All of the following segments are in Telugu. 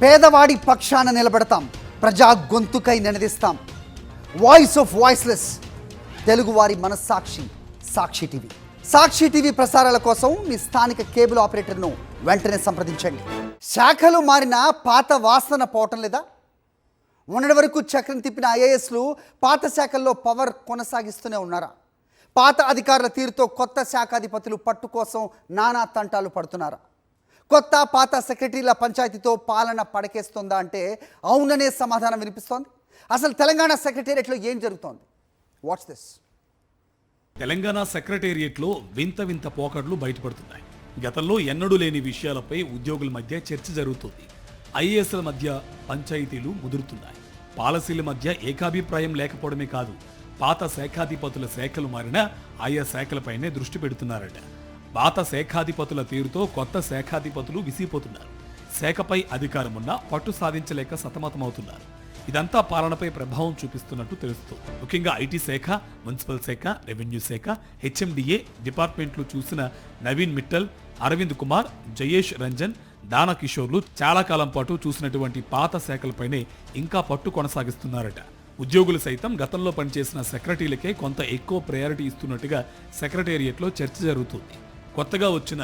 పేదవాడి పక్షాన నిలబడతాం, ప్రజా గొంతుకై నినదిస్తాం. వాయిస్ ఆఫ్ వాయిస్లెస్, తెలుగువారి మనస్సాక్షి సాక్షి టీవీ. సాక్షి టీవీ ప్రసారాల కోసం మీ స్థానిక కేబుల్ ఆపరేటర్ను వెంటనే సంప్రదించండి. శాఖలు మారినా పాత వాసన పోవటం లేదా? మొన్నటి వరకు చక్రం తిప్పిన ఐఏఎస్లు పాత శాఖల్లో పవర్ కొనసాగిస్తూనే ఉన్నారా? పాత అధికారుల తీరుతో కొత్త శాఖాధిపతులు పట్టు కోసం నానా తంటాలు పడుతున్నారా? కొత్త పాత సెక్రటరీల పంచాయతీతో పాలన పడకేస్తుందా అంటే అవుననే సమాధానం వినిపిస్తోంది. అసలు తెలంగాణ సెక్రటేరియట్లో ఏం జరుగుతోంది? What's this. తెలంగాణ సెక్రటేరియట్లో వింత వింత పోకడలు బయటపడుతున్నాయి. గతంలో ఎన్నడూ లేని విషయాలపై ఉద్యోగుల మధ్య చర్చ జరుగుతుంది. ఐఏఎస్ల మధ్య పంచాయతీలు ముదురుతున్నాయి. పాలసీల మధ్య ఏకాభిప్రాయం లేకపోవడమే కాదు, పాత శాఖాధిపతుల శాఖలు మారినా ఆయా శాఖలపైనే దృష్టి పెడుతున్నారట. పాత శాఖాధిపతుల తీరుతో కొత్త శాఖాధిపతులు విసిగిపోతున్నారు. శాఖపై అధికారమున్నా పట్టు సాధించలేక సతమతమవుతున్నారు. ఇదంతా పాలనపై ప్రభావం చూపిస్తున్నట్టు తెలుస్తోంది. ముఖ్యంగా ఐటీ శాఖ, మున్సిపల్ శాఖ, రెవెన్యూ శాఖ, హెచ్ఎండిఏ డిపార్ట్మెంట్లు చూసిన నవీన్ మిట్టల్, అరవింద్ కుమార్, జయేష్ రంజన్, దానా కిషోర్లు చాలా కాలం పాటు చూసినటువంటి పాత శాఖలపైనే ఇంకా పట్టు కొనసాగిస్తున్నారట. ఉద్యోగులు సైతం గతంలో పనిచేసిన సెక్రటరీలకే కొంత ఎక్కువ ప్రయారిటీ ఇస్తున్నట్టుగా సెక్రటేరియట్లో చర్చ జరుగుతుంది. కొత్తగా వచ్చిన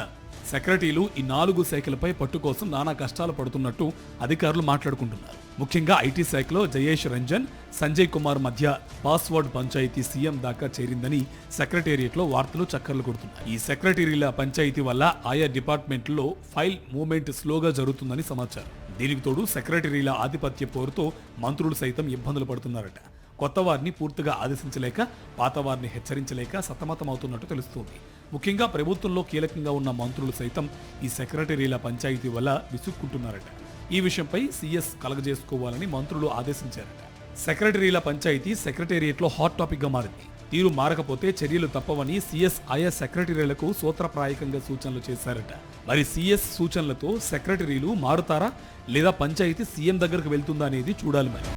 సెక్రటరీలు ఈ 4 శాఖలపై పట్టు కోసం నానా కష్టాలు పడుతున్నట్టు అధికారులు మాట్లాడుకుంటున్నారు. ముఖ్యంగా ఐటీ శాఖలో జయేష్ రంజన్, సంజయ్ కుమార్ మధ్య పాస్వర్డ్ పంచాయతీ సీఎం దాకా చేరిందని సెక్రటేరియట్లో వార్తలు చక్కర్లు కొడుతున్నాయి. ఈ సెక్రటరీల పంచాయతీ వల్ల ఆయా డిపార్ట్మెంట్లో ఫైల్ మూవ్మెంట్ స్లోగా జరుగుతుందని సమాచారం. దీనికి తోడు సెక్రటరీల ఆధిపత్య పోరుతో మంత్రులు సైతం ఇబ్బందులు పడుతున్నారట. కొత్త వారిని పూర్తిగా ఆదేశించలేక, పాత వారిని హెచ్చరించలేక సతమతమవుతున్నట్టు తెలుస్తోంది. ముఖ్యంగా ప్రభుత్వంలో కీలకంగా ఉన్న మంత్రులు సైతం ఈ సెక్రటరీల పంచాయతీ వల్ల విసుక్కుంటున్నారట. ఈ విషయంపై సీఎస్ కలగజేసుకోవాలని మంత్రులు ఆదేశించారట. సెక్రటరీల పంచాయతీ సెక్రటేరియట్లో హాట్ టాపిక్ గా మారింది. తీరు మారకపోతే చర్యలు తప్పవని సీఎస్ ఆయా సెక్రటరీలకు సూత్రప్రాయకంగా సూచనలు చేశారట. మరి సీఎస్ సూచనలతో సెక్రటరీలు మారుతారా లేదా పంచాయతీ సీఎం దగ్గరకు వెళ్తుందా అనేది చూడాలి మరి.